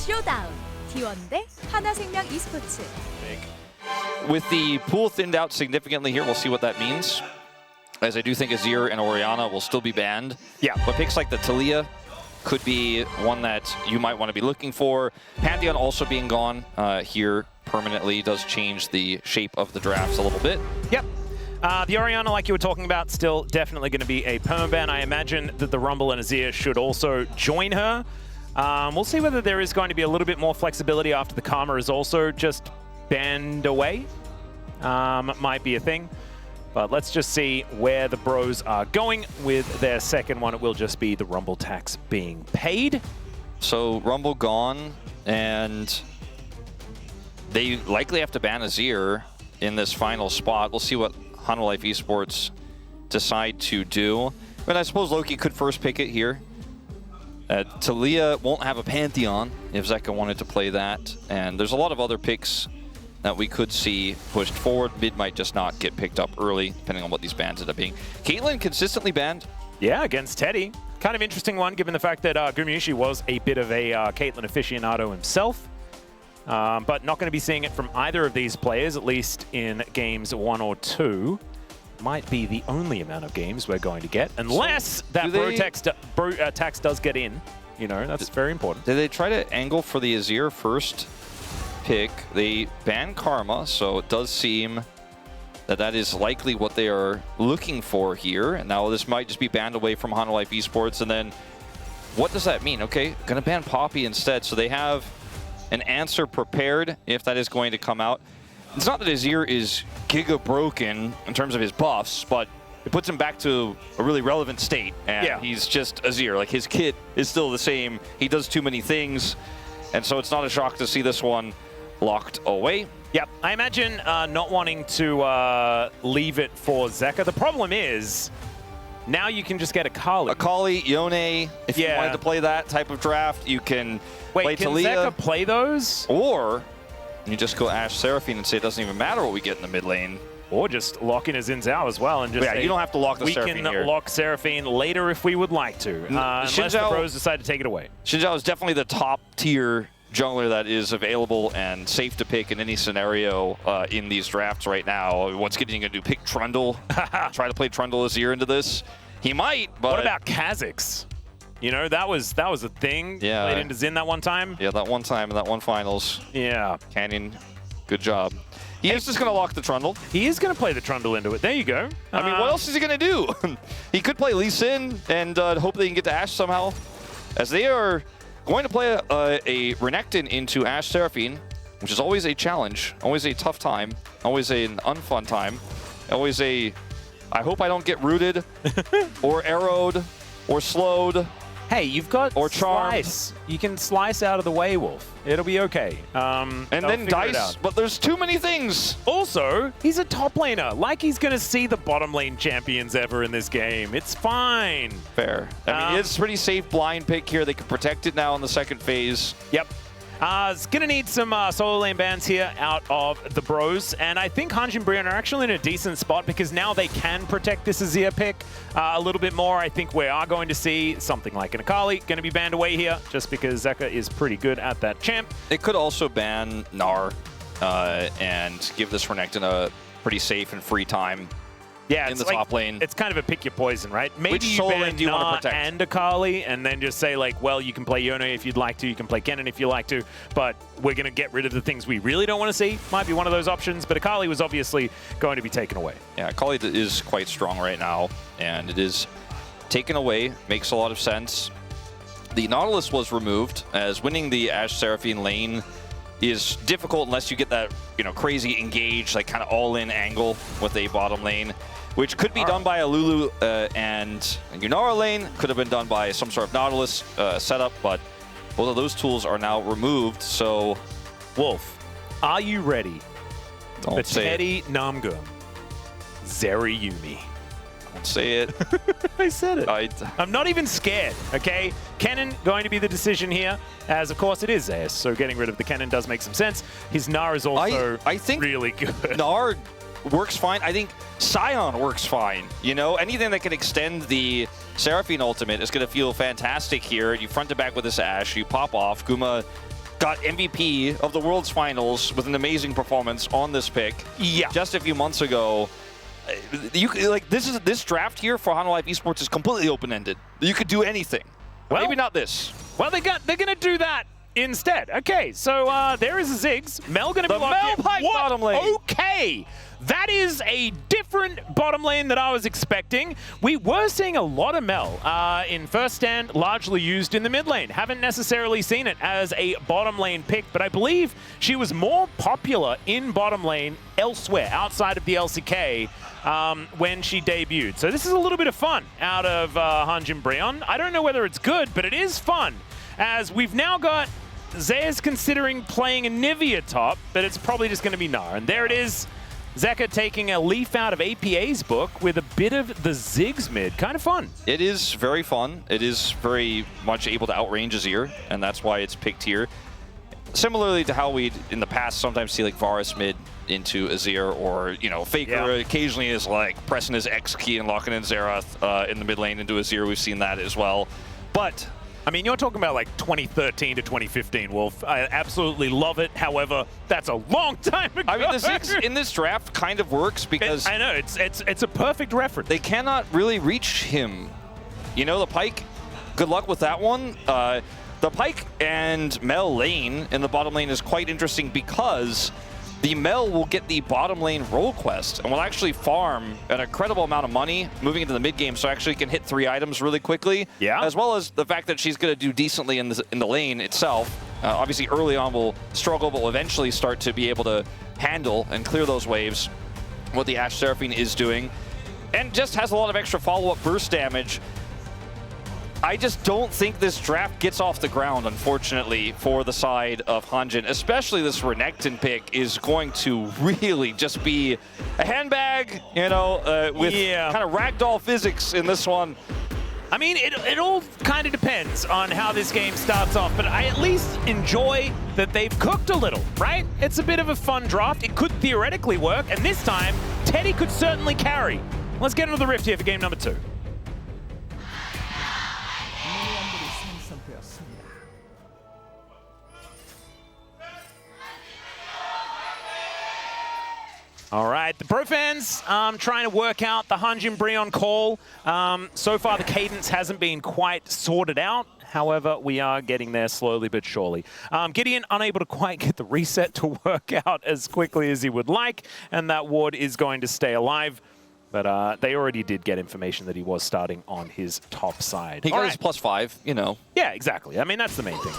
쇼다운 T1 대 하나생명 e스포츠. With the pool thinned out significantly here, we'll see what that means. As I do think Azir and Orianna will still be banned. Yeah. But picks like the Taliyah could be one that you might want to be looking for. Pantheon also being gone here permanently does change the shape of the drafts a little bit. Yep. The Orianna, like you were talking about, still definitely going to be a permaban. I imagine that the Rumble and Azir should also join her. We'll see whether there is going to be a little bit more flexibility after the Karma is also just banned away. Might be a thing. But let's just see where the Bros are going with their second one. It will just be the Rumble tax being paid. So Rumble gone, and they likely have to ban Azir in this final spot. We'll see what Hanwha Life Esports decide to do. But I suppose Loki could first pick it here. Taliyah won't have a Pantheon if Zeka wanted to play that. And there's a lot of other picks that we could see pushed forward. Mid might just not get picked up early, depending on what these bans end up being. Caitlyn consistently banned. Yeah, against Teddy. Kind of interesting one, given the fact that Gumayusi was a bit of a Caitlyn aficionado himself. But not going to be seeing it from either of these players, at least in games 1 or 2. Might be the only amount of games we're going to get, unless that bro tax does get in. You know, that's very important. Did they try to angle for the Azir first pick? They banned Karma, so it does seem that that is likely what they are looking for here. And now this might just be banned away from Hanwha Life Esports. And then what does that mean? Okay, going to ban Poppy instead. So they have an answer prepared if that is going to come out. It's not that Azir is giga broken in terms of his buffs, but it puts him back to a really relevant state. And he's just Azir. Like, his kit is still the same. He does too many things. And so it's not a shock to see this one locked away. Yep, I imagine not wanting to leave it for Zeka. The problem is, now you can just get Akali. Akali, Yone, if you wanted to play that type of draft, you can play can Taliyah. Zeka play those? Or you just go Ashe Seraphine and say it doesn't even matter what we get in the mid lane. Or just lock in a Xin Zhao as well and just say, you don't have to lock the Seraphine here. We can lock Seraphine later if we would like to, unless the Bros decide to take it away. Xin Zhao is definitely the top tier jungler that is available and safe to pick in any scenario in these drafts right now. What's getting going to do? Pick Trundle? Try to play Trundle Azir into this? He might, but... What about Kha'Zix? You know, that was a thing. Yeah. Played into Xin that one time. Yeah, that one time in that one finals. Yeah. Canyon, good job. He is just going to lock the Trundle. He is going to play the Trundle into it. There you go. I mean, what else is he going to do? He could play Lee Sin and hope they can get to Ashe somehow. As they are going to play a Renekton into Ashe Seraphine, which is always a challenge, always a tough time, always an unfun time, always a, I hope I don't get rooted or arrowed or slowed. Hey, you've got or charmed. Slice. You can slice out of the way, Wolf. It'll be okay. And then Dice, but there's too many things. Also, he's a top laner. Like he's going to see the bottom lane champions ever in this game. It's fine. Fair. I mean, it's a pretty safe blind pick here. They can protect it now in the second phase. Yep. It's going to need some solo lane bans here out of the Bros. And I think Hanji and Brian are actually in a decent spot because now they can protect this Azir pick a little bit more. I think we are going to see something like an Akali going to be banned away here just because Zeka is pretty good at that champ. It could also ban Gnar and give this Renekton a pretty safe and free time. Yeah, in the top lane. It's kind of a pick your poison, right? Maybe Which you solo ban lane do you want to Gnar protect? and Akali, and then just say, like, well, you can play Yone if you'd like to, you can play Kennen if you like to, but we're going to get rid of the things we really don't want to see. Might be one of those options, but Akali was obviously going to be taken away. Yeah, Akali is quite strong right now, and it is taken away. Makes a lot of sense. The Nautilus was removed, as winning the Ashe Seraphine lane is difficult unless you get that, you know, crazy engage, like kind of all-in angle with a bottom lane, which could be done by a Lulu and Yunara lane. Could have been done by some sort of Nautilus setup, but both of those tools are now removed. So, Wolf, are you ready for say Teddy Namgum, Zeri Yumi? Don't say it. I said it. I'm not even scared, okay? Kennen going to be the decision here, as of course it is Zeus, so getting rid of the Kennen does make some sense. His Gnar is also I think really good. Gnar works fine. I think Scion works fine. You know, anything that can extend the Seraphine ultimate is going to feel fantastic here. You front to back with this Ashe, you pop off. Guma got MVP of the World's Finals with an amazing performance on this pick. Yeah. Just a few months ago. This draft here for Hanwha Life Esports is completely open-ended. You could do anything. Well, maybe not this. Well, they're gonna do that instead. Okay, so there is a Ziggs. Mel gonna be locked Mel in. Pike What? bottom lane. Okay. That is a different bottom lane that I was expecting. We were seeing a lot of Mel in first stand, largely used in the mid lane. Haven't necessarily seen it as a bottom lane pick, but I believe she was more popular in bottom lane elsewhere, outside of the LCK, when she debuted. So this is a little bit of fun out of Hanjin Breon. I don't know whether it's good, but it is fun, as we've now got Zeus considering playing a Nivea top, but it's probably just going to be Gnar. And there it is. Zeka taking a leaf out of APA's book with a bit of the Ziggs mid. Kind of fun. It is very fun. It is very much able to outrange Azir, and that's why it's picked here. Similarly to how we'd in the past sometimes see like Varus mid into Azir, or Faker occasionally is like pressing his X key and locking in Xerath in the mid lane into Azir. We've seen that as well. But I mean, you're talking about like 2013 to 2015, Wolf. I absolutely love it. However, that's a long time ago. I mean, the Ziggs in this draft kind of works because I know it's a perfect reference. they cannot really reach him. The Pyke, good luck with that one. The Pyke and Mel lane in the bottom lane is quite interesting because the Mel will get the bottom lane role quest and will actually farm an incredible amount of money moving into the mid game, so actually can hit 3 items really quickly. Yeah. As well as the fact that she's going to do decently in the lane itself. Obviously early on will struggle, but will eventually start to be able to handle and clear those waves, what the Ashe Seraphine is doing. And just has a lot of extra follow-up burst damage. I just don't think this draft gets off the ground, unfortunately, for the side of Hanjin. Especially this Renekton pick is going to really just be a handbag, with kind of ragdoll physics in this one. I mean, it all kind of depends on how this game starts off, but I at least enjoy that they've cooked a little, right? It's a bit of a fun draft. It could theoretically work, and this time, Teddy could certainly carry. Let's get into the Rift here for game number 2. All right, the pro fans trying to work out the Hanjin Breon call. So far, the cadence hasn't been quite sorted out. However, we are getting there slowly but surely. Gideon unable to quite get the reset to work out as quickly as he would like, and that ward is going to stay alive. But they already did get information that he was starting on his top side. He got his +5, Yeah, exactly. I mean, that's the main thing.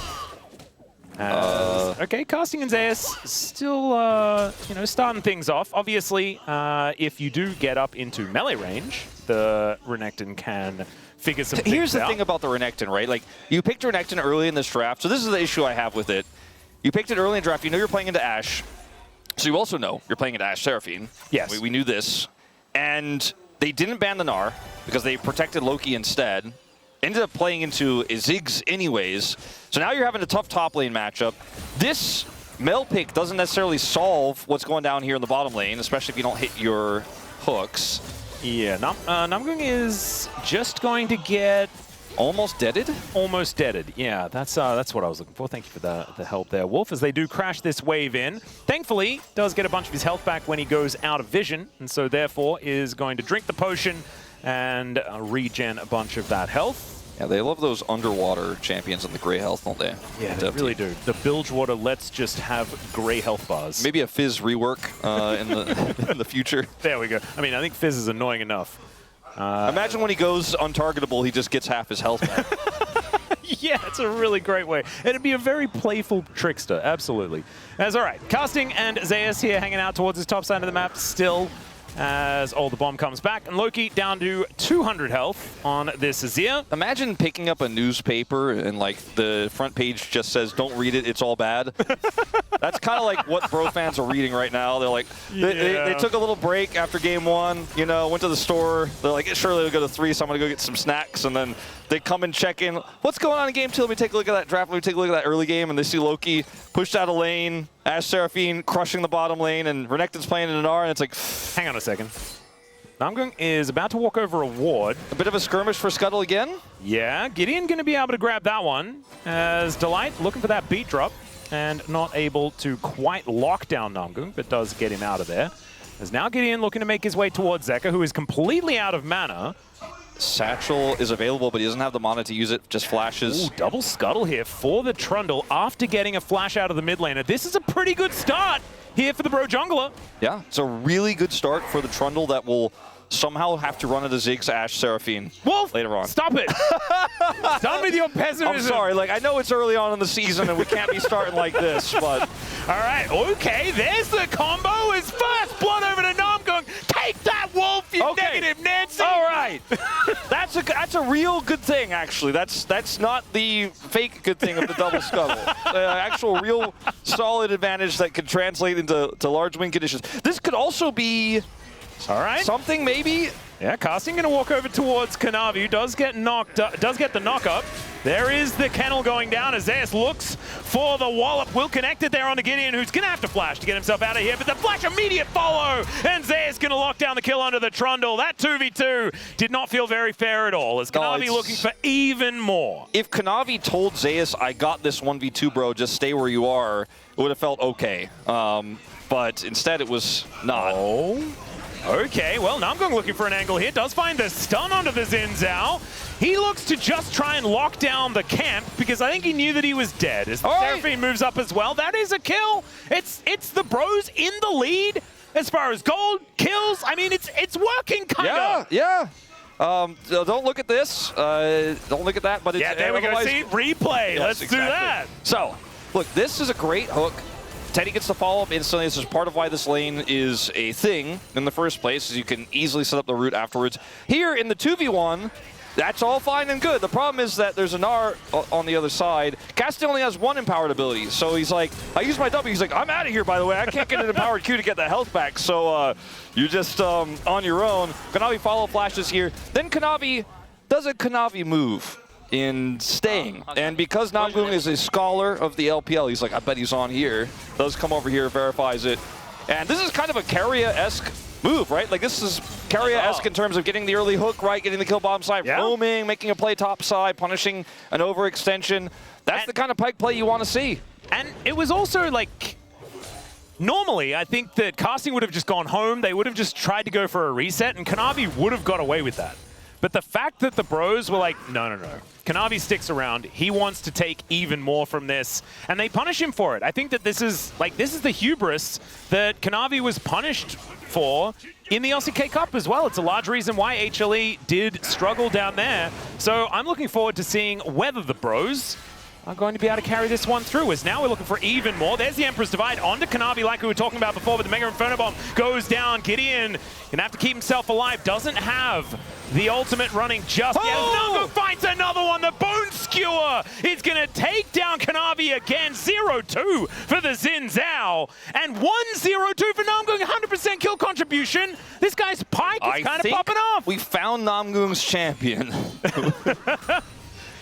Okay, casting and Zeus still, starting things off. Obviously, if you do get up into melee range, the Renekton can figure some things out. Here's the thing about the Renekton, right? Like, you picked Renekton early in this draft, so this is the issue I have with it. You picked it early in the draft. You know you're playing into Ashe, so you also know you're playing into Ashe Seraphine. Yes. We knew this. And they didn't ban the Gnar because they protected Loki instead. Ended up playing into Ziggs anyways. So now you're having a tough top lane matchup. This Mel pick doesn't necessarily solve what's going down here in the bottom lane, especially if you don't hit your hooks. Yeah, Namgung is just going to get almost deaded? Almost deaded. Yeah, that's what I was looking for. Thank you for the help there, Wolf, as they do crash this wave in. Thankfully, does get a bunch of his health back when he goes out of vision, and so therefore is going to drink the potion and regen a bunch of that health. Yeah, they love those underwater champions in the gray health, don't they? Yeah, they really do. The Bilgewater lets just have gray health bars. Maybe a Fizz rework in the future. There we go. I mean, I think Fizz is annoying enough. Imagine when he goes untargetable, he just gets half his health back. Yeah, it's a really great way. It'd be a very playful trickster, absolutely. That's all right. Casting and Zeus here hanging out towards his top side of the map still, as all the bomb comes back. And Loki down to 200 health on this Azir. Imagine picking up a newspaper and like the front page just says, "Don't read it, it's all bad." That's kind of like what bro fans are reading right now. They're like, they took a little break after game 1, went to the store. They're like, surely they'll go to 3, so I'm going to go get some snacks. And then they come and check in. What's going on in game 2? Let me take a look at that draft. Let me take a look at that early game. And they see Loki pushed out a lane, Ashe Seraphine crushing the bottom lane, and Renekton's playing in an R, and it's like, hang on a second. Namgung is about to walk over a ward. A bit of a skirmish for Scuttle again. Yeah, Gideon going to be able to grab that one, as Delight looking for that beat drop. and not able to quite lock down Namgung, but does get him out of there. As now Gideon looking to make his way towards Zeka, who is completely out of mana. Satchel is available, but he doesn't have the mana to use it, just flashes. Ooh, double scuttle here for the Trundle after getting a flash out of the mid laner. This is a pretty good start here for the Bro Jungler. Yeah, it's a really good start for the Trundle that will somehow have to run into Ziggs, Ashe, Seraphine Wolf, later on. Stop it. Done with your pessimism. I'm sorry, like, I know it's early on in the season and we can't be starting like this, but... All right, okay, there's the combo. His first blood over to Namgung. Take that, Wolf, you negative Nancy. All right. That's a real good thing, actually. That's not the fake good thing of the double scuttle. Actual real solid advantage that could translate into large win conditions. This could also be something maybe. Yeah, Casting gonna walk over towards Kanavi, who does get the knock up. There is the kennel going down as Zeus looks for the wallop. Will connect it there on the Gideon, who's gonna have to flash to get himself out of here, but the flash immediate follow, and Zeus gonna lock down the kill under the Trundle. That 2v2 did not feel very fair at all, as Kanavi looking for even more. If Kanavi told Zeus, I got this 1v2, bro, just stay where you are, it would have felt okay. But instead it was not. Oh. Okay, well, Namgung looking for an angle here. Does find the stun onto the Xin Zhao. He looks to just try and lock down the camp because I think he knew that he was dead. As the Seraphine moves up as well, that is a kill. It's the Bros in the lead as far as gold, kills. I mean, it's working kind of. Yeah. Don't look at this. Don't look at that. But it's, yeah, there we go. See, replay. Yes, Let's do that. So, look, this is a great hook. Teddy gets the follow-up instantly. This is part of why this lane is a thing in the first place, is you can easily set up the route afterwards. Here in the 2v1, that's all fine and good. The problem is that there's an R on the other side. Casting only has one empowered ability, so he's like, I use my W. He's like, I'm out of here, by the way. I can't get an empowered Q to get the health back, so you're just on your own. Kanavi follow flashes here. Then Kanavi does a Kanavi move in staying. And because Namgung is a scholar of the LPL, he's like, I bet he's on here. Does come over here, verifies it. And this is kind of a Keria-esque move, right? Like, this is Keria-esque in terms of getting the early hook right, getting the kill bottom side, roaming, making a play top side, punishing an overextension. That's the kind of Pyke play you want to see. And it was also like, normally, I think that Casting would have just gone home. They would have just tried to go for a reset, and Kanavi would have got away with that. But the fact that the Bros were like, no. Kanavi sticks around. He wants to take even more from this, and they punish him for it. I think that this is the hubris that Kanavi was punished for in the LCK Cup as well. It's a large reason why HLE did struggle down there. So I'm looking forward to seeing whether the Bros are going to be able to carry this one through, as now we're looking for even more. There's the Emperor's Divide onto Kanavi like we were talking about before, but the Mega Inferno Bomb goes down. Gideon gonna have to keep himself alive. Doesn't have the ultimate running just yet. Namgung finds another one. The Bone Skewer is gonna take down Kanavi again. 0-2 for the Xin Zhao, and 1-0-2 for Namgung. 100% kill contribution. This guy's Pyke is kind of popping off. We found Namgung's champion.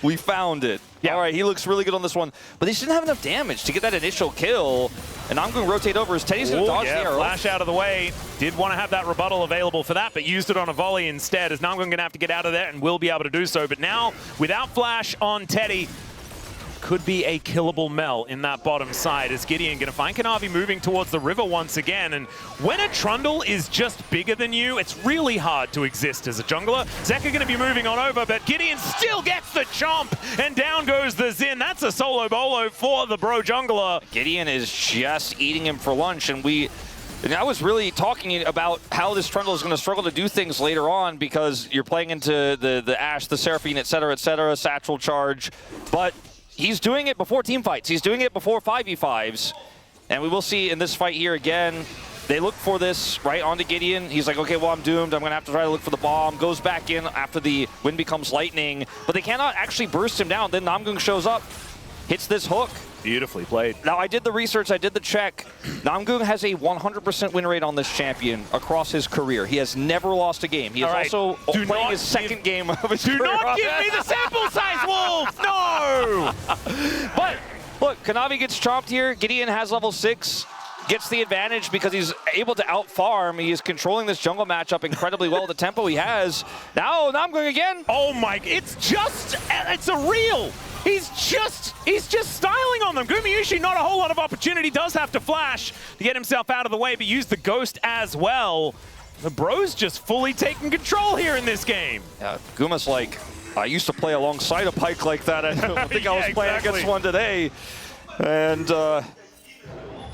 We found it. Yeah. All right, he looks really good on this one, but he didn't have enough damage to get that initial kill. And I'm going to rotate over as Teddy's going to dodge the arrow. Flash out of the way. Did want to have that rebuttal available for that, but used it on a volley instead, as Namgung going to have to get out of there and will be able to do so. But now, without flash on Teddy, could be a killable Mel in that bottom side, as Gideon going to find Kanavi moving towards the river once again. And when a Trundle is just bigger than you, it's really hard to exist as a jungler. Zeka going to be moving on over, but Gideon still gets the chomp, and down goes the Xin. That's a solo bolo for the Bro Jungler. Gideon is just eating him for lunch, and I was really talking about how this Trundle is going to struggle to do things later on, because you're playing into the Ashe, the Seraphine, etc., Satchel charge, but he's doing it before team fights. He's doing it before 5v5s. And we will see in this fight here again, they look for this right onto Gideon. He's like, okay, well, I'm doomed. I'm going to have to try to look for the bomb. Goes back in after the wind becomes lightning. But they cannot actually burst him down. Then Namgung shows up, hits this hook. Beautifully played. Now, I did the research. I did the check. Namgung has a 100% win rate on this champion across his career. He has never lost a game. He is also playing his second game of his career. Do not give me the sample size, Wolf! No! But, look, Kanavi gets chopped here. Gideon has level 6. Gets the advantage because he's able to out-farm. He is controlling this jungle matchup incredibly well. The tempo he has. Now, Namgung again. Oh my, it's a reel. He's just styling on them. Gumayushi, not a whole lot of opportunity, does have to flash to get himself out of the way, but use the Ghost as well. The Bros just fully taking control here in this game. Yeah, Guma's like, I used to play alongside a Pyke like that. I don't think I was playing against one today. And,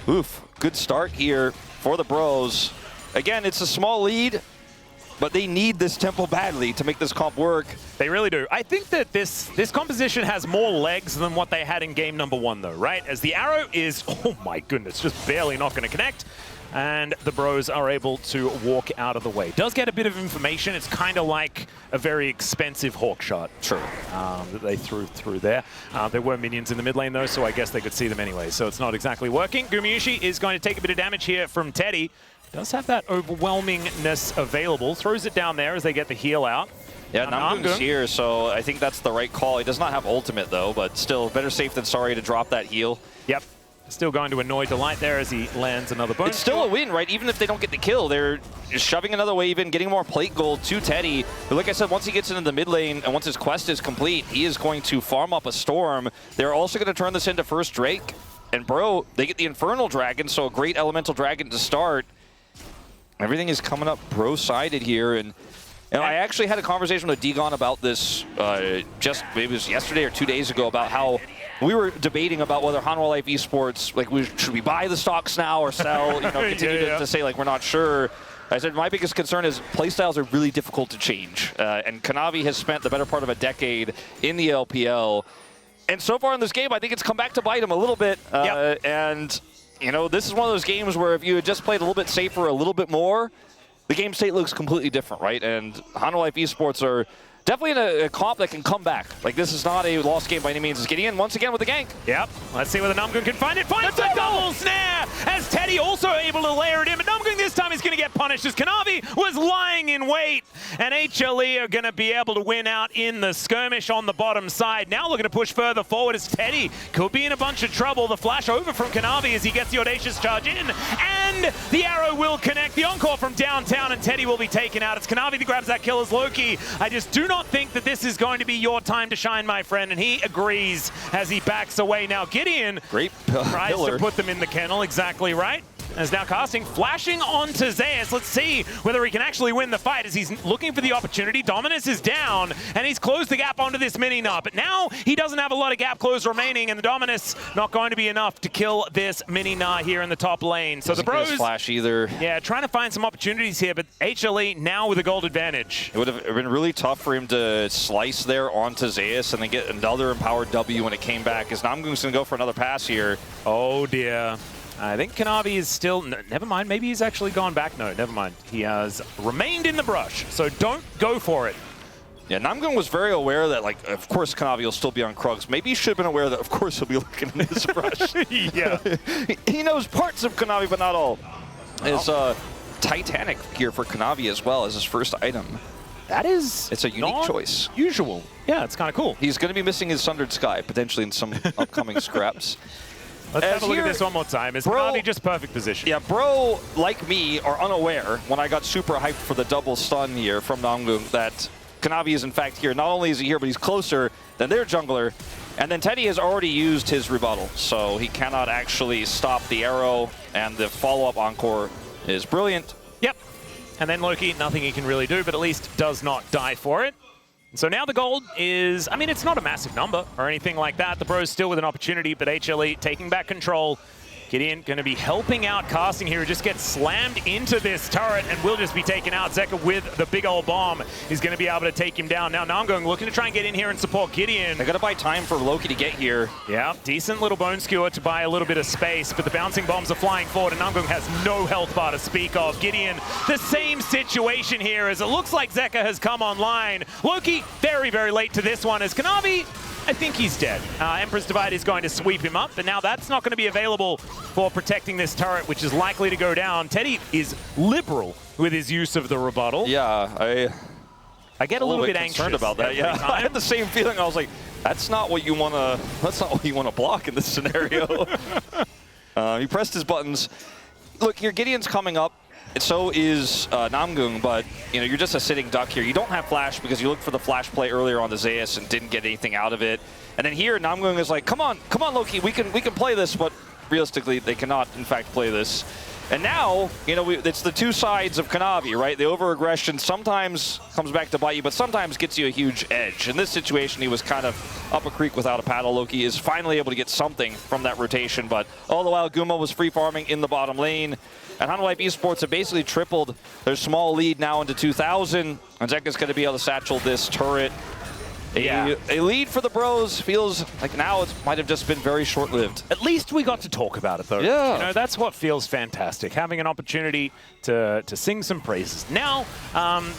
oof, good start here for the Bros. Again, it's a small lead, but they need this tempo badly to make this comp work. They really do. I think that this composition has more legs than what they had in game number 1, though, right? As the arrow is, oh my goodness, just barely not going to connect. And the Bros are able to walk out of the way. Does get a bit of information. It's kind of like a very expensive hawk shot. True. That they threw through there. There were minions in the mid lane, though, so I guess they could see them anyway. So it's not exactly working. Gumayushi is going to take a bit of damage here from Teddy. Does have that overwhelmingness available. Throws it down there as they get the heal out. Yeah, Namgung's here, so I think that's the right call. He does not have ultimate, though, but still better safe than sorry to drop that heal. Yep. Still going to annoy Delight there as he lands another bone. It's still a win, right? Even if they don't get the kill, they're just shoving another wave in, getting more plate gold to Teddy. But like I said, once he gets into the mid lane and once his quest is complete, he is going to farm up a Storm. They're also going to turn this into first Drake. And bro, they get the Infernal Dragon, so a great Elemental Dragon to start. Everything is coming up bro-sided here. And I actually had a conversation with Degon about this just maybe it was yesterday or 2 days ago about how we were debating about whether Hanwha Life Esports, like, should we buy the stocks now or sell, you know, continue to say, like, we're not sure. I said my biggest concern is playstyles are really difficult to change. And Kanavi has spent the better part of a decade in the LPL. And so far in this game, I think it's come back to bite him a little bit. And, you know, this is one of those games where if you had just played a little bit safer, a little bit more, the game state looks completely different, right? And Hanwha Life Esports are definitely in a comp that can come back. Like, this is not a lost game by any means. It's getting in once again with the gank. Yep. Let's see whether Namgung can find it. Finds the double snare as Teddy also able to layer it in. But Namgung this time is going to get punished as Kanavi was lying in wait. And HLE are going to be able to win out in the skirmish on the bottom side. Now looking to push further forward as Teddy could be in a bunch of trouble. The flash over from Kanavi as he gets the audacious charge in. And the arrow will connect. The encore from downtown and Teddy will be taken out. It's Kanavi that grabs that kill as Loki. I just do not think that this is going to be your time to shine, my friend, and he agrees as he backs away. Now Gideon tries to put them in the kennel, exactly right. As now casting, flashing onto Zeus. Let's see whether he can actually win the fight as he's looking for the opportunity. Dominus is down, and he's closed the gap onto this mini-Gnar. But now he doesn't have a lot of gap close remaining, and the Dominus not going to be enough to kill this mini-Gnar here in the top lane. So the Bros, flash either. Yeah, trying to find some opportunities here, but HLE now with a gold advantage. It would have been really tough for him to slice there onto Zeus and then get another empowered W when it came back. As Namgung's going to go for another pass here. Oh, dear. I think Kanavi is still, never mind, maybe he's actually gone back. No, never mind. He has remained in the brush, so don't go for it. Yeah, Namgung was very aware that, like, of course Kanavi will still be on Krugs. Maybe he should have been aware that, of course, he'll be looking in this brush. Yeah. He knows parts of Kanavi, but not all. It's Titanic gear for Kanavi as well as his first item. That is It's a unique choice. Usual. Yeah, it's kind of cool. He's going to be missing his Sundered Sky, potentially in some upcoming scraps. Let's have a look at this one more time. Is Kanavi just perfect position? Yeah, bro, like me, are unaware when I got super hyped for the double stun here from Namgung that Kanavi is in fact here. Not only is he here, but he's closer than their jungler. And then Teddy has already used his rebuttal, so he cannot actually stop the arrow, and the follow-up encore is brilliant. Yep. And then Loki, nothing he can really do, but at least does not die for it. So now the gold is, I mean, it's not a massive number or anything like that. The Bros still with an opportunity, but HLE taking back control. Gideon going to be helping out casting here. He just gets slammed into this turret and will just be taken out. Zeka with the big old bomb is going to be able to take him down. Now Namgung looking to try and get in here and support Gideon. They got to buy time for Loki to get here. Yeah, decent little bone skewer to buy a little bit of space, but the bouncing bombs are flying forward and Namgung has no health bar to speak of. Gideon, the same situation here as it looks like Zeka has come online. Loki, very, very late to this one as Kanavi, I think he's dead. Emperor's Divide is going to sweep him up, but now that's not going to be available for protecting this turret, which is likely to go down. Teddy is liberal with his use of the rebuttal. Yeah, I get a little bit anxious concerned about that. Yeah, I had the same feeling. I was like, that's not what you want to. That's not what you want to block in this scenario. He pressed his buttons. Look, here Gideon's coming up. so is Namgung, but you know, you're just a sitting duck here. You don't have flash because you looked for the flash play earlier on the Zeus and didn't get anything out of it. And then here, Namgung is like, come on, Loki, we can play this, but realistically, they cannot, in fact, play this. And now, you know, it's the two sides of Kanavi, right? The over-aggression sometimes comes back to bite you, but sometimes gets you a huge edge. In this situation, he was kind of up a creek without a paddle. Loki is finally able to get something from that rotation, but all the while, Guma was free-farming in the bottom lane. And Hanwha Life Esports have basically tripled their small lead now into 2,000. And Zeka's going to be able to satchel this turret. A lead for the Bros feels like now it might have just been very short-lived. At least we got to talk about it, though. Yeah. You know, that's what feels fantastic, having an opportunity to sing some praises. Now,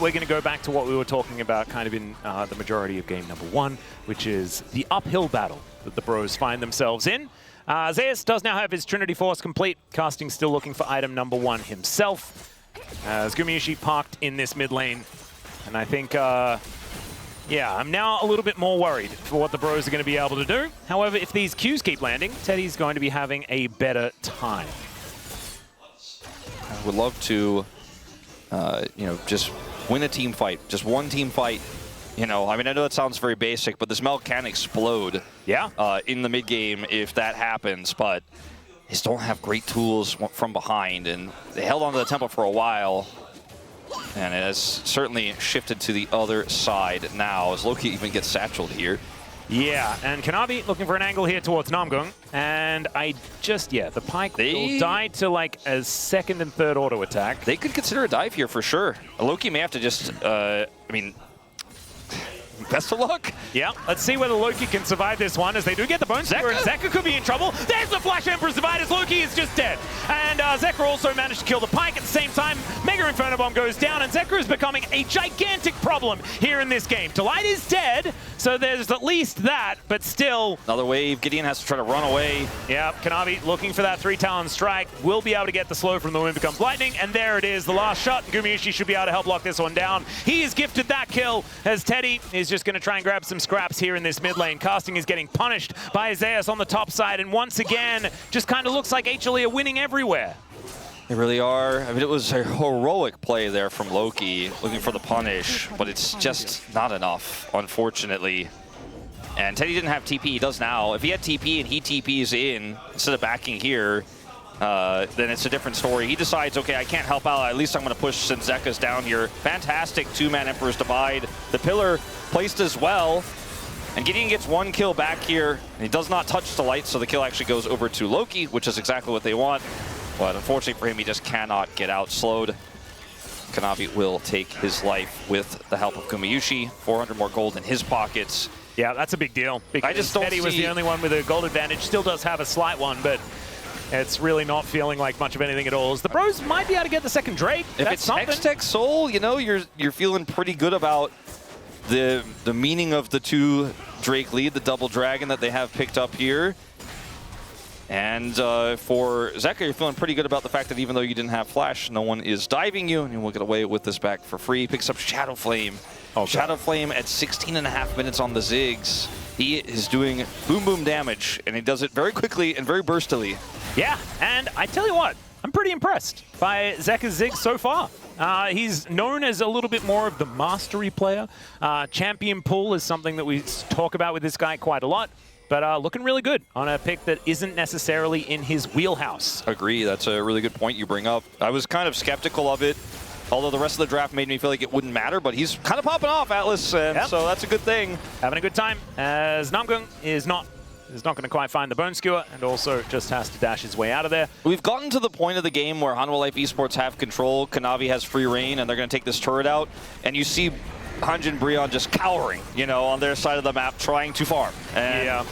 we're going to go back to what we were talking about kind of in the majority of game number 1, which is the uphill battle that the Bros find themselves in. Zeus does now have his Trinity Force complete. Casting still looking for item number 1 himself. As Gumayusi parked in this mid lane. And I think... yeah, I'm now a little bit more worried for what the Bros are going to be able to do. However, if these Qs keep landing, Teddy's going to be having a better time. I would love to, you know, just win a team fight. Just one team fight. You know, I mean, I know that sounds very basic, but this Mel can explode in the mid game if that happens. But they just don't have great tools from behind, and they held onto the tempo for a while. And it has certainly shifted to the other side now as Loki even gets satcheled here. Yeah, and Kanavi looking for an angle here towards Namgung. And the Pike will die to like a second and third auto attack. They could consider a dive here for sure. Loki may have to just, I mean, best of luck. Yeah, let's see whether Loki can survive this one as they do get the Bone Skewer, and Zeka could be in trouble. There's the Flash Emperor's Divide as Loki is just dead. And Zeka also managed to kill the Pike at the same time. Mega Inferno Bomb goes down, and Zeka is becoming a gigantic problem here in this game. Delight is dead, so there's at least that, but still... Another wave. Gideon has to try to run away. Yeah, Kanavi looking for that 3-talon strike. Will be able to get the slow from the Wind Becomes Lightning, and there it is, the last shot. Gumayusi should be able to help lock this one down. He is gifted that kill as Teddy is just going to try and grab some scraps here in this mid lane. Casting is getting punished by Zeus on the top side, and once again, just kind of looks like HLE are winning everywhere. They really are. I mean, it was a heroic play there from Loki, looking for the punish, but it's just not enough, unfortunately. And Teddy didn't have TP, he does now. If he had TP and he TPs in, instead of backing here, then it's a different story. He decides, okay, I can't help out, at least I'm going to push since Zeka's down here. Fantastic two-man Emperor's Divide. The pillar placed as well. And Gideon gets one kill back here. And he does not touch the light, so the kill actually goes over to Loki, which is exactly what they want. But unfortunately for him, he just cannot get out slowed. Kanavi will take his life with the help of Gumayusi. 400 more gold in his pockets. Yeah, that's a big deal. Because I just don't Teddy was the only one with a gold advantage. Still does have a slight one, but it's really not feeling like much of anything at all. As the Bros might be able to get the second Drake. If that's it's something. Hextech Soul, you know, you're feeling pretty good about the meaning of the two Drake lead, the double dragon that they have picked up here. And for Zeka, you're feeling pretty good about the fact that even though you didn't have flash, no one is diving you, and you will get away with this back for free. Picks up Shadow Flame. Okay. Shadow Flame at 16.5 minutes on the Ziggs. He is doing boom boom damage, and he does it very quickly and very burstily. Yeah, and I tell you what, I'm pretty impressed by Zeka's Ziggs so far. He's known as a little bit more of the mastery player. Champion pool is something that we talk about with this guy quite a lot. But looking really good on a pick that isn't necessarily in his wheelhouse. Agree. That's a really good point you bring up. I was kind of skeptical of it, although the rest of the draft made me feel like it wouldn't matter, but he's kind of popping off, Atlas, and so that's a good thing. Having a good time, as Namgung is not going to quite find the Bone Skewer, and also just has to dash his way out of there. We've gotten to the point of the game where Hanwha Life Esports have control, Kanavi has free reign, and they're going to take this turret out, and you see Hanjin Breon just cowering, you know, on their side of the map, trying to farm. And yeah.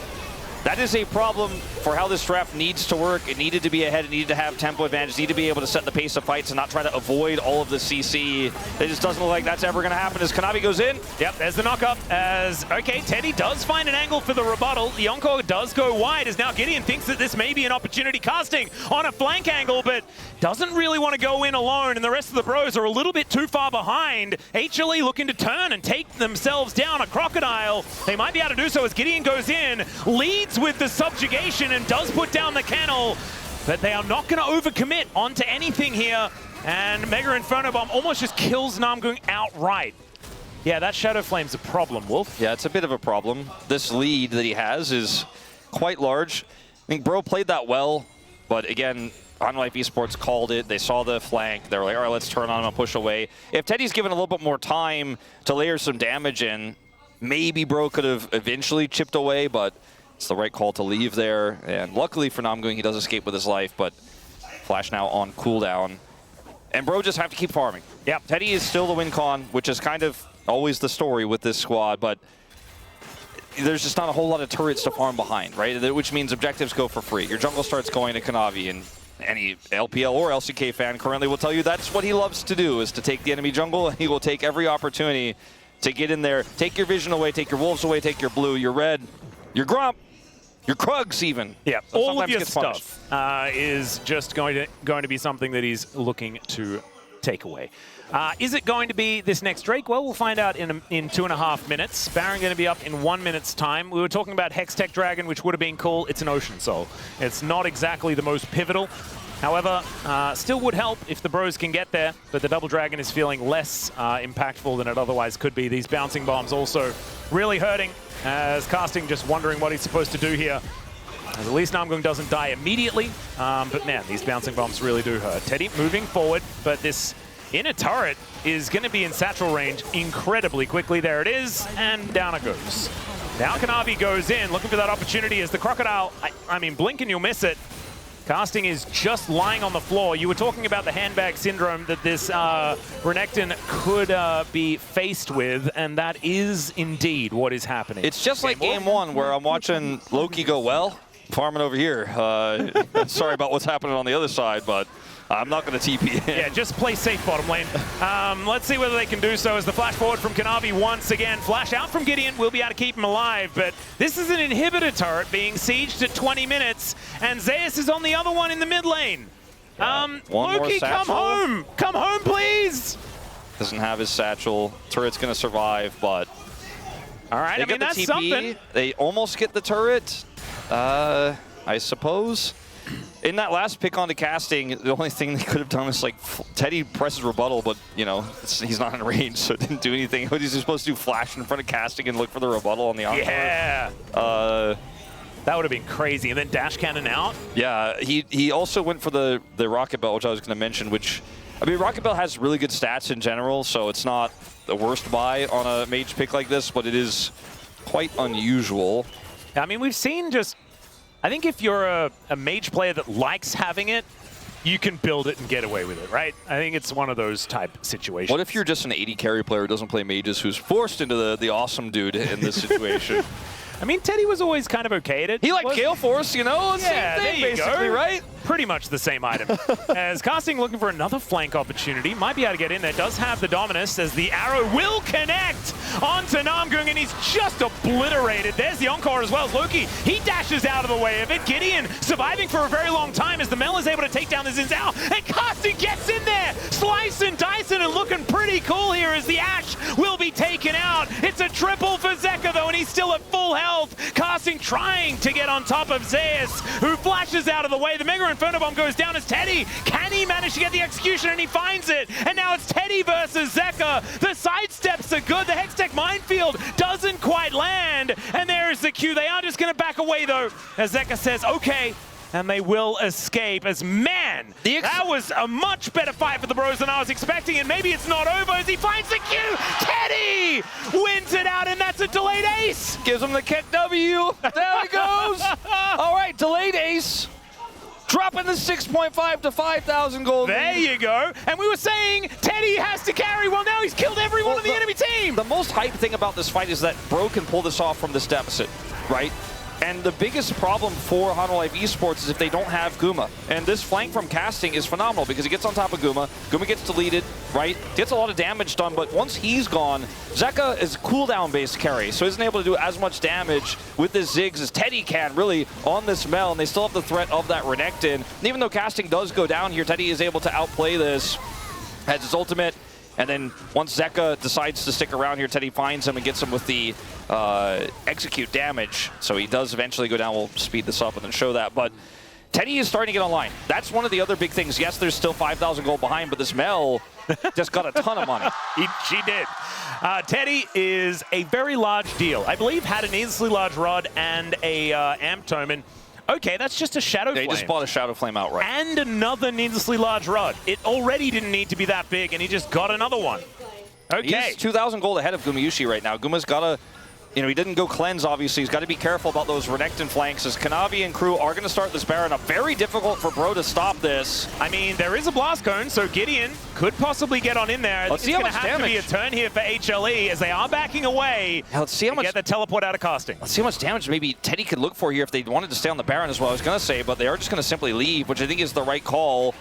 That is a problem for how this draft needs to work. It needed to be ahead. It needed to have tempo advantage. It needed to be able to set the pace of fights and not try to avoid all of the CC. It just doesn't look like that's ever going to happen as Kanavi goes in. Yep, there's the knock-up as, okay, Teddy does find an angle for the rebuttal. Yonko does go wide as now Gideon thinks that this may be an opportunity casting on a flank angle, but doesn't really want to go in alone, and the rest of the Bros are a little bit too far behind. HLE looking to turn and take themselves down a crocodile. They might be able to do so as Gideon goes in, leads with the subjugation and does put down the kennel, but they are not going to overcommit onto anything here. And Mega Inferno Bomb almost just kills Namgung outright. Yeah, that Shadow Flame's a problem, Wolf. Yeah, it's a bit of a problem. This lead that he has is quite large. I think Bro played that well, but again, On Life Esports called it. They saw the flank. They were like, all right, let's turn on him and push away. If Teddy's given a little bit more time to layer some damage in, maybe Bro could have eventually chipped away, but it's the right call to leave there. And luckily for Namgung, he does escape with his life, but Flash now on cooldown. And Bro just have to keep farming. Yep. Teddy is still the win con, which is kind of always the story with this squad, but there's just not a whole lot of turrets to farm behind, right? Which means objectives go for free. Your jungle starts going to Kanavi, and any LPL or LCK fan currently will tell you that's what he loves to do, is to take the enemy jungle, and he will take every opportunity to get in there, take your vision away, take your wolves away, take your blue, your red, your grump, your Krugs even. Yeah, So all of sometimes your gets punished. stuff is just going to be something that he's looking to take away. Is it going to be this next Drake? Well, we'll find out in 2.5 minutes. Baron going to be up in 1 minute's time. We were talking about Hextech Dragon, which would have been cool. It's an Ocean Soul. It's not exactly the most pivotal. However, still would help if the Bros can get there, but the Double Dragon is feeling less impactful than it otherwise could be. These bouncing bombs also really hurting, as Casting just wondering what he's supposed to do here. As at least Namgung doesn't die immediately, but man, these bouncing bombs really do hurt. Teddy moving forward, but this inner turret is going to be in satchel range incredibly quickly. There it is, and down it goes. Now Kanavi goes in, looking for that opportunity as the Crocodile, I mean, blink and you'll miss it. Casting is just lying on the floor. You were talking about the handbag syndrome that this Renekton could be faced with, and that is indeed what is happening. It's just like game one, where I'm watching Loki go well, farming over here. Sorry about what's happening on the other side, but I'm not going to TP in. Yeah, just play safe bottom lane. Let's see whether they can do so as the flash forward from Kanavi once again. Flash out from Gideon. We'll be able to keep him alive, but this is an inhibitor turret being sieged at 20 minutes, and Zeus is on the other one in the mid lane. Loki, come home! Come home, please! Doesn't have his satchel. Turret's going to survive, but... All right, I mean, that's something. They almost get the turret, I suppose. In that last pick onto Casting, the only thing they could have done is like Teddy presses rebuttal, but you know he's not in range, so it didn't do anything. What is he supposed to do? Flash in front of Casting and look for the rebuttal on the encore? Yeah. That would have been crazy. And then dash cannon out. Yeah, he also went for the Rocket Belt, which I was going to mention. Which, I mean, Rocket Belt has really good stats in general, so it's not the worst buy on a mage pick like this, but it is quite unusual. I mean, we've seen just. I think if you're a mage player that likes having it, you can build it and get away with it, right? I think it's one of those type situations. What if you're just an 80 carry player who doesn't play mages, who's forced into the awesome dude in this situation? I mean, Teddy was always kind of okay at it. He liked Gale Force, you know? Yeah, same thing, there you basically, go. right? Pretty much the same item. As Casting looking for another flank opportunity, might be able to get in there. Does have the Dominus as the arrow will connect onto Namgung, and he's just obliterated. There's the Encore as well as Loki. He dashes out of the way of it. Gideon surviving for a very long time as the Mel is able to take down the Xin Zhao, and Casting gets in there, slice and dicing and looking pretty cool here as the Ashe will be taken out. It's a triple for Zeka though, and he's still at full health. Casting trying to get on top of Zeus, who flashes out of the way. The Mega Inferno Bomb goes down as Teddy. Can he manage to get the execution? And he finds it. And now it's Teddy versus Zeka. The sidesteps are good. The Hextech Minefield doesn't quite land. And there is the Q. They are just going to back away, though, as Zeka says, okay. And they will escape as, man, that was a much better fight for the Bros than I was expecting, and maybe it's not over as he finds the Q. Teddy wins it out, and that's a delayed ace. Gives him the kick W. There he goes. All right, delayed ace. Dropping the 6.5 to 5,000 gold. There you go. And we were saying Teddy has to carry. Well, now he's killed everyone on the enemy team. The most hype thing about this fight is that Bro can pull this off from this deficit, right? And the biggest problem for HLE Esports is if they don't have Guma. And this flank from Casting is phenomenal because he gets on top of Guma. Guma gets deleted, right? Gets a lot of damage done, but once he's gone, Zeka is cooldown-based carry, so he isn't able to do as much damage with his Ziggs as Teddy can, really, on this Mel, and they still have the threat of that Renekton. And even though Casting does go down here, Teddy is able to outplay this, has his ultimate, and then once Zeka decides to stick around here, Teddy finds him and gets him with the execute damage. So he does eventually go down. We'll speed this up and then show that. But Teddy is starting to get online. That's one of the other big things. Yes, there's still 5,000 gold behind, but this Mel just got a ton of money. She did. Teddy is a very large deal. I believe had an easily large rod and a amp tome. And okay, that's just a Shadow Flame. They just bought a Shadow Flame outright. And another needlessly large rod. It already didn't need to be that big, and he just got another one. Okay. He's 2,000 gold ahead of Gumayushi right now. Guma's got to, you know, he didn't go cleanse, obviously. He's got to be careful about those Renekton flanks as Kanavi and crew are going to start this Baron up. Very difficult for Bro to stop this. I mean, there is a Blast Cone, so Gideon could possibly get on in there. Let's see how much It's going to have to be a turn here for HLE as they are backing away. Yeah, let's see how much. Get the teleport out of casting. Let's see how much damage maybe Teddy could look for here if they wanted to stay on the Baron as well. I was going to say, but they are just going to simply leave, which I think is the right call.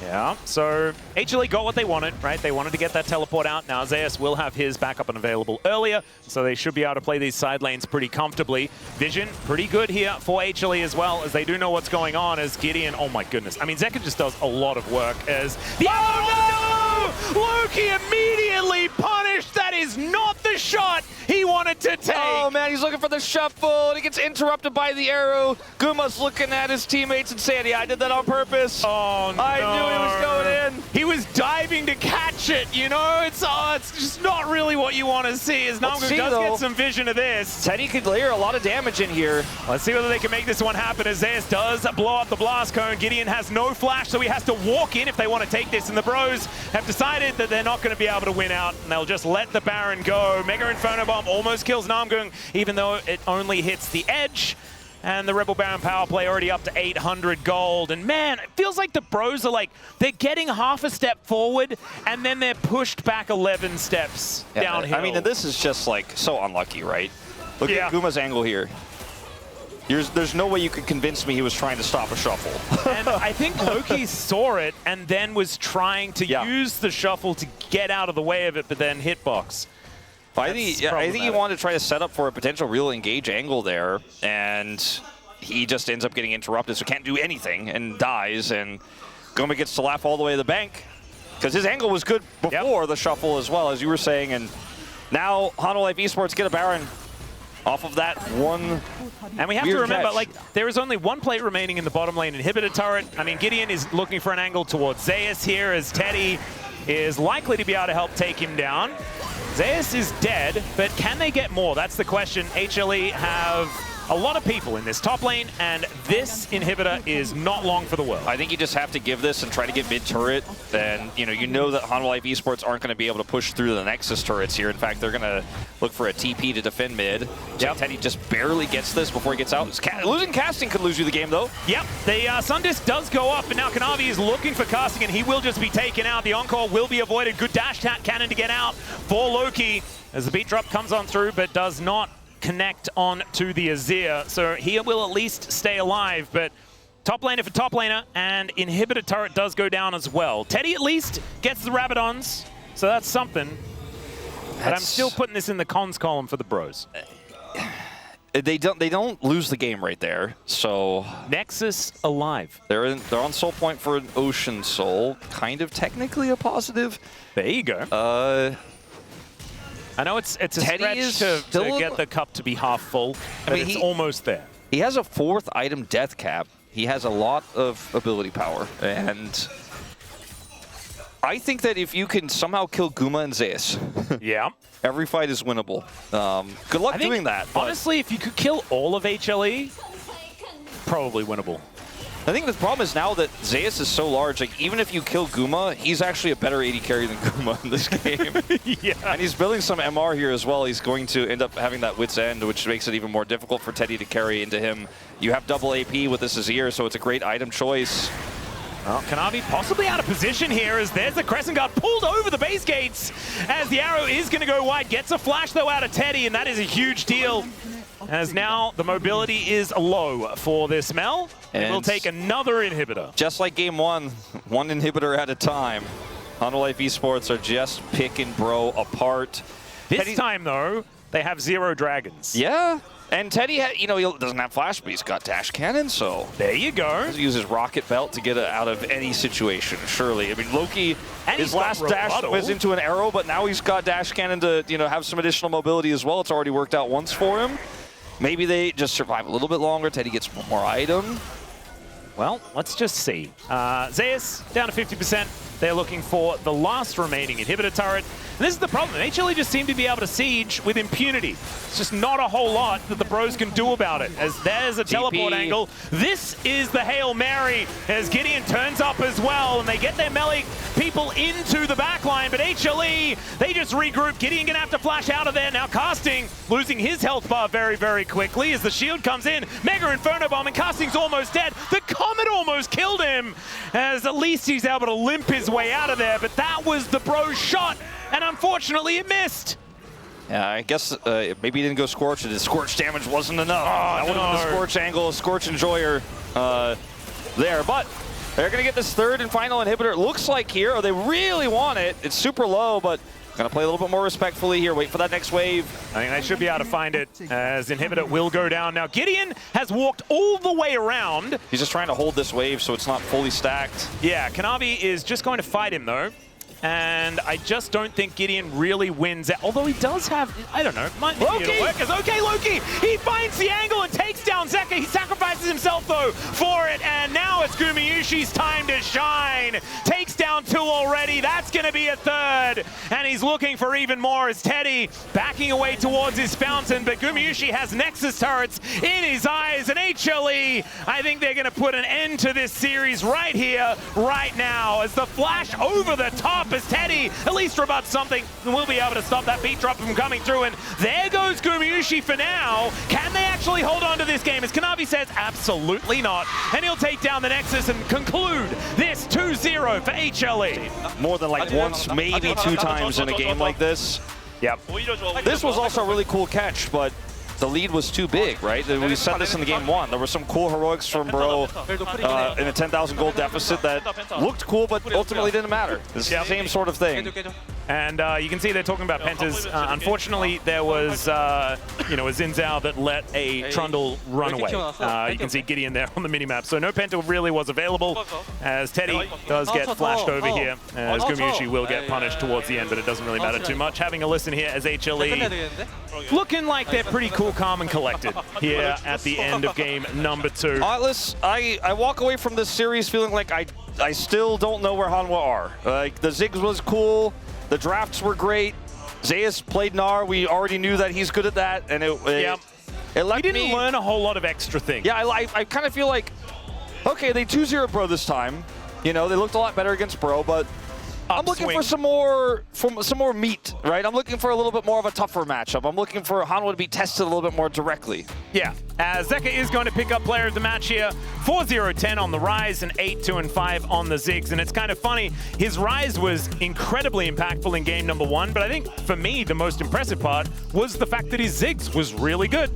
Yeah, so HLE got what they wanted, right? They wanted to get that teleport out. Now Zeus will have his backup and available earlier, so they should be able to play these side lanes pretty comfortably. Vision, pretty good here for HLE as well, as they do know what's going on as Gideon. Oh my goodness. I mean, Zeka just does a lot of work as the... Oh no! Loki immediately punished. That is not the shot he wanted to take. Oh man, he's looking for the shuffle, and he gets interrupted by the arrow. Guma's looking at his teammates and saying, yeah, I did that on purpose. Oh no. I knew he was going in. He was diving to catch it, you know? It's just not really what you want to see as Namgung does get some vision of this. Teddy could layer a lot of damage in here. Let's see whether they can make this one happen as Zeus does blow up the Blast Cone. Gideon has no flash, so he has to walk in if they want to take this, and the Bros have decided that they're not going to be able to win out, and they'll just let the Baron go. Mega Inferno Bomb almost kills Namgung, even though it only hits the edge. And the Rebel Baron power play already up to 800 gold. And man, it feels like the Bros are like, they're getting half a step forward and then they're pushed back 11 steps downhill. I mean, this is just like so unlucky, right? Look at Guma's angle here. There's no way you could convince me he was trying to stop a shuffle. And I think Loki saw it and then was trying to use the shuffle to get out of the way of it, but then hitbox. I think he wanted to try to set up for a potential real engage angle there, and he just ends up getting interrupted, so can't do anything and dies, and Guma gets to laugh all the way to the bank because his angle was good before the shuffle as well, as you were saying, and now Hanwha Life Esports get a Baron off of that one. And we have to remember, like, there is only one plate remaining in the bottom lane inhibitor turret. I mean, Gideon is looking for an angle towards Zeus here as Teddy is likely to be able to help take him down. Zeus is dead, but can they get more? That's the question. HLE have a lot of people in this top lane, and this inhibitor is not long for the world. I think you just have to give this and try to get mid-turret. Then, you know that Hanwha Life Esports aren't going to be able to push through the Nexus turrets here. In fact, they're going to look for a TP to defend mid. So Teddy just barely gets this before he gets out. Losing casting could lose you the game, though. Yep, the Sun Disc does go up, and now Kanavi is looking for casting, and he will just be taken out. The Encore will be avoided. Good dash cannon to get out for Loki as the beat drop comes on through, but does not connect on to the Azir, so he will at least stay alive, but top laner for top laner, and inhibitor turret does go down as well. Teddy at least gets the Rabadons, so that's something, but I'm still putting this in the cons column for the Bros. They don't lose the game right there, so Nexus alive. They're on soul point for an Ocean Soul, kind of technically a positive. There you go. I know it's a stretch to get the cup to be half full, but it's almost there. He has a 4th item death cap. He has a lot of ability power, and I think that if you can somehow kill Guma and Zeus, every fight is winnable. Good luck doing that. Honestly, if you could kill all of HLE, probably winnable. I think the problem is now that Zeus is so large, like even if you kill Guma, he's actually a better AD carry than Guma in this game. And he's building some MR here as well. He's going to end up having that Wit's End, which makes it even more difficult for Teddy to carry into him. You have double AP with this Azir, so it's a great item choice. Well, Kanavi possibly out of position here as there's the Crescent Guard pulled over the base gates as the arrow is going to go wide. Gets a flash though out of Teddy, and that is a huge deal. As now the mobility is low for this Mel. And we'll take another inhibitor. Just like game one inhibitor at a time. Hanwha Life Esports are just picking Bro apart. This time though, they have 0 dragons. Yeah. And Teddy, he doesn't have flash, but he's got dash cannon, so there you go. He uses rocket belt to get out of any situation, surely. I mean, Loki, his last dash was into an arrow, but now he's got dash cannon to, have some additional mobility as well. It's already worked out once for him. Maybe they just survive a little bit longer. Teddy gets one more item. Well, let's just see. Zeus down to 50%. They're looking for the last remaining inhibitor turret. And this is the problem. HLE just seem to be able to siege with impunity. It's just not a whole lot that the bros can do about it. As there's a teleport angle. This is the Hail Mary as Gideon turns up as well. And they get their melee people into the backline. But HLE, they just regroup. Gideon gonna have to flash out of there. Now Casting losing his health bar very, very quickly as the shield comes in. Mega Inferno Bomb and Casting's almost dead. The Comet almost killed him. As at least he's able to limp his way out of there. But that was the bro's shot. And unfortunately, it missed. Yeah, I guess maybe he didn't go Scorch, and his Scorch damage wasn't enough. That would have been the Scorch angle, Scorch Enjoyer there. But they're going to get this third and final inhibitor, it looks like here. Or they really want it. It's super low, but going to play a little bit more respectfully here. Wait for that next wave. I think they should be able to find it as inhibitor will go down. Now, Gideon has walked all the way around. He's just trying to hold this wave so it's not fully stacked. Yeah, Kanavi is just going to fight him, though. And I just don't think Gideon really wins out. Although he does have, I don't know, might be able to work. Okay, Loki, he finds the angle and takes down Zeka. He sacrifices himself, though, for it. And now it's Gumayusi's time to shine. Takes down 2 already. That's going to be a 3rd. And he's looking for even more as Teddy backing away towards his fountain. But Gumayusi has Nexus turrets in his eyes. And HLE, I think they're going to put an end to this series right here, right now, as the flash over the top as Teddy at least rebuts something and will be able to stop that beat drop from coming through. And there goes Gumayusi for now. Can they actually hold on to this game? As Kanavi says, absolutely not. And he'll take down the Nexus and conclude this 2-0 for HLE. More than like once, maybe 2 times in a game like this. Yep. This was also a really cool catch, but the lead was too big, right? We said this in the game 1. There were some cool heroics from Bro in a 10,000 gold deficit that looked cool, but ultimately didn't matter. It's the same sort of thing. And you can see they're talking about Pentas. Unfortunately, there was, a Xin Zhao that let a Trundle run away. You can see Gideon there on the minimap. So no Penta really was available, as Teddy does get flashed over here, as Gumayusi will get punished towards the end, but it doesn't really matter too much. Having a listen here as HLE looking like they're pretty cool, calm, and collected here at the end of game number 2. I walk away from this series feeling like I still don't know where Hanwha are. Like, the Ziggs was cool. The drafts were great. Zeus played Gnar. We already knew that he's good at that, and it we didn't learn a whole lot of extra things. Yeah, I kind of feel like, okay, they 2-0 Bro this time. You know, they looked a lot better against Bro, but I'm looking for some more meat, right? I'm looking for a little bit more of a tougher matchup. I'm looking for Hanwha to be tested a little bit more directly. Yeah, as Zeka is going to pick up player of the match here. 4-0-10 on the Rise and 8-2-5 on the Ziggs. And it's kind of funny, his Rise was incredibly impactful in game number 1, but I think for me, the most impressive part was the fact that his Ziggs was really good.